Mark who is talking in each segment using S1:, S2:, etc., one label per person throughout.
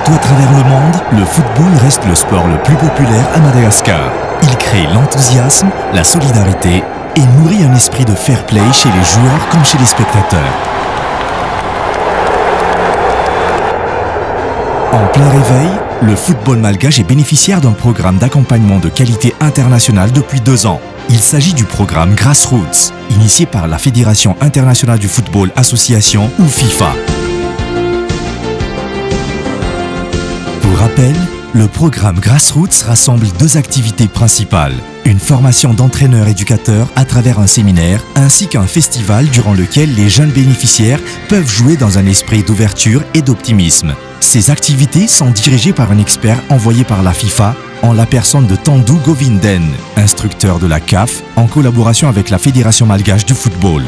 S1: Partout à travers le monde, le football reste le sport le plus populaire à Madagascar. Il crée l'enthousiasme, la solidarité et nourrit un esprit de fair play chez les joueurs comme chez les spectateurs. En plein réveil, le football malgache est bénéficiaire d'un programme d'accompagnement de qualité internationale depuis 2 ans. Il s'agit du programme Grassroots, initié par la Fédération internationale du football association ou FIFA. Pour rappel, le programme Grassroots rassemble 2 activités principales. Une formation d'entraîneurs-éducateurs à travers un séminaire, ainsi qu'un festival durant lequel les jeunes bénéficiaires peuvent jouer dans un esprit d'ouverture et d'optimisme. Ces activités sont dirigées par un expert envoyé par la FIFA en la personne de Tandou Govinden, instructeur de la CAF, en collaboration avec la Fédération malgache du football.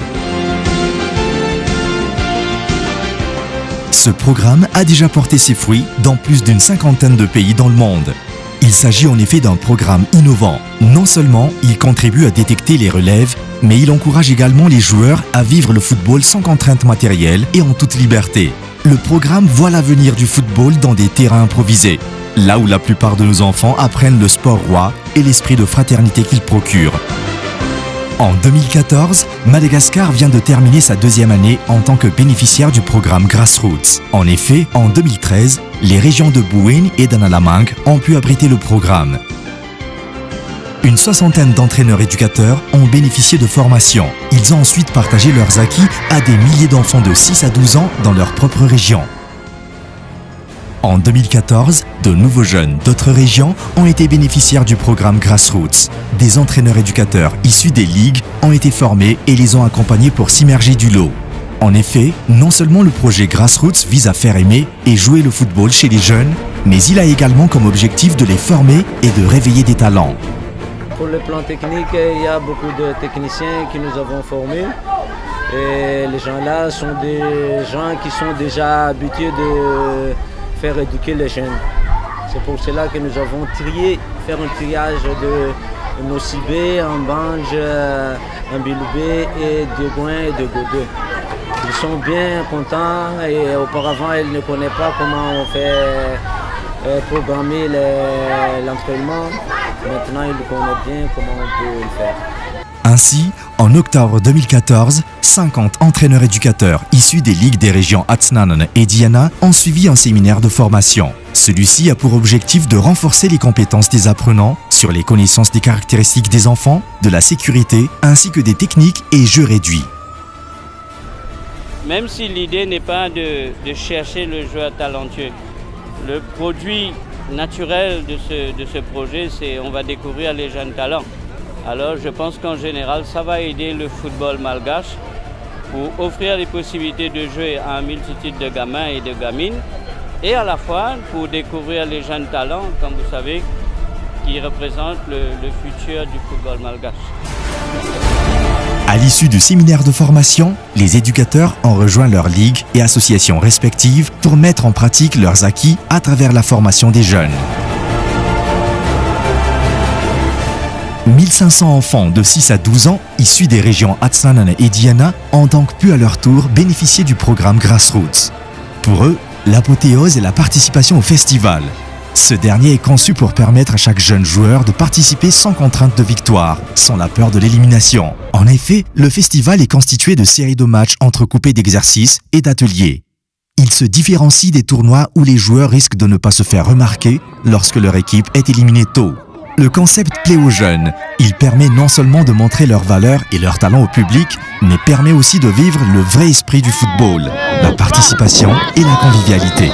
S1: Ce programme a déjà porté ses fruits dans plus d'une 50aine de pays dans le monde. Il s'agit en effet d'un programme innovant. Non seulement il contribue à détecter les relèves, mais il encourage également les joueurs à vivre le football sans contrainte matérielle et en toute liberté. Le programme voit l'avenir du football dans des terrains improvisés, là où la plupart de nos enfants apprennent le sport roi et l'esprit de fraternité qu'il procure. En 2014, Madagascar vient de terminer sa 2e année en tant que bénéficiaire du programme Grassroots. En effet, en 2013, les régions de Buin et d'Analamang ont pu abriter le programme. Une 60aine d'entraîneurs-éducateurs ont bénéficié de formation. Ils ont ensuite partagé leurs acquis à des milliers d'enfants de 6 à 12 ans dans leur propre région. En 2014, de nouveaux jeunes d'autres régions ont été bénéficiaires du programme Grassroots. Des entraîneurs-éducateurs issus des ligues ont été formés et les ont accompagnés pour s'immerger du lot. En effet, non seulement le projet Grassroots vise à faire aimer et jouer le football chez les jeunes, mais il a également comme objectif de les former et de réveiller des talents.
S2: Pour le plan technique, il y a beaucoup de techniciens que nous avons formés. Et les gens-là sont des gens qui sont déjà habitués de faire éduquer les jeunes. C'est pour cela que nous avons fait un triage de Nocibé, un Bange, un Biloubé et de Gouin et de Godeux. Ils sont bien contents et auparavant ils ne connaissaient pas comment on fait programmer l'entraînement. Maintenant ils connaissent bien comment on peut le faire.
S1: Ainsi, en octobre 2014, 50 entraîneurs-éducateurs issus des ligues des régions Atsnanan et Diana ont suivi un séminaire de formation. Celui-ci a pour objectif de renforcer les compétences des apprenants sur les connaissances des caractéristiques des enfants, de la sécurité, ainsi que des techniques et jeux réduits.
S3: Même si l'idée n'est pas de chercher le joueur talentueux, le produit naturel de ce projet, c'est on va découvrir les jeunes talents. Alors je pense qu'en général, ça va aider le football malgache pour offrir les possibilités de jouer à une multitude de gamins et de gamines et à la fois pour découvrir les jeunes talents, comme vous savez, qui représentent le futur du football malgache.
S1: À l'issue du séminaire de formation, les éducateurs ont rejoint leurs ligues et associations respectives pour mettre en pratique leurs acquis à travers la formation des jeunes. 1500 enfants de 6 à 12 ans, issus des régions Atsnanan et Diana, ont donc pu à leur tour bénéficier du programme Grassroots. Pour eux, l'apothéose est la participation au festival. Ce dernier est conçu pour permettre à chaque jeune joueur de participer sans contrainte de victoire, sans la peur de l'élimination. En effet, le festival est constitué de séries de matchs entrecoupés d'exercices et d'ateliers. Il se différencie des tournois où les joueurs risquent de ne pas se faire remarquer lorsque leur équipe est éliminée tôt. Le concept plaît aux jeunes. Il permet non seulement de montrer leurs valeurs et leurs talents au public, mais permet aussi de vivre le vrai esprit du football, la participation et la convivialité.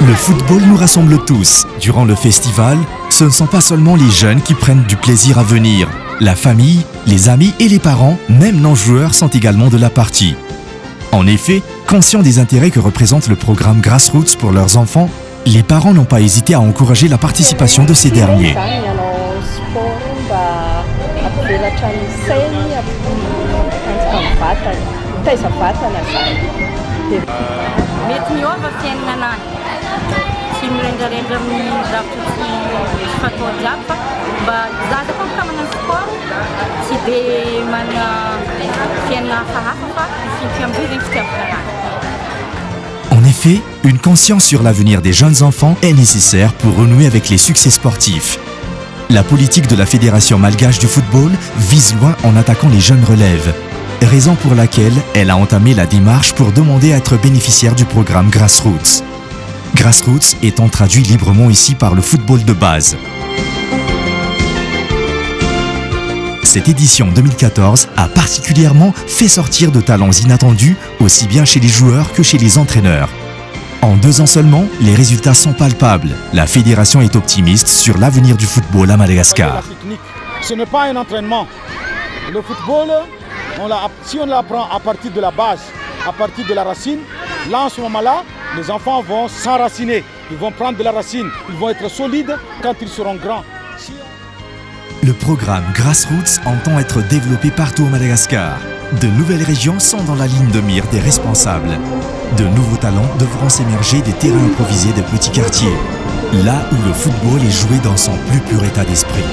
S1: Le football nous rassemble tous. Durant le festival, ce ne sont pas seulement les jeunes qui prennent du plaisir à venir. La famille, les amis et les parents, même non-joueurs, sont également de la partie. En effet, conscients des intérêts que représente le programme Grassroots pour leurs enfants, les parents n'ont pas hésité à encourager la participation de ces derniers. En effet, une conscience sur l'avenir des jeunes enfants est nécessaire pour renouer avec les succès sportifs. La politique de la Fédération malgache du football vise loin en attaquant les jeunes relèves, raison pour laquelle elle a entamé la démarche pour demander à être bénéficiaire du programme Grassroots. Grassroots étant traduit librement ici par le football de base. Cette édition 2014 a particulièrement fait sortir de talents inattendus, aussi bien chez les joueurs que chez les entraîneurs. En 2 ans seulement, les résultats sont palpables. La fédération est optimiste sur l'avenir du football à Madagascar.
S4: Ce n'est pas un entraînement. Le football, si on l'apprend à partir de la base, à partir de la racine, là en ce moment-là, les enfants vont s'enraciner. Ils vont prendre de la racine, ils vont être solides quand ils seront grands.
S1: Le programme Grassroots entend être développé partout au Madagascar. De nouvelles régions sont dans la ligne de mire des responsables. De nouveaux talents devront s'émerger des terrains improvisés des petits quartiers, là où le football est joué dans son plus pur état d'esprit.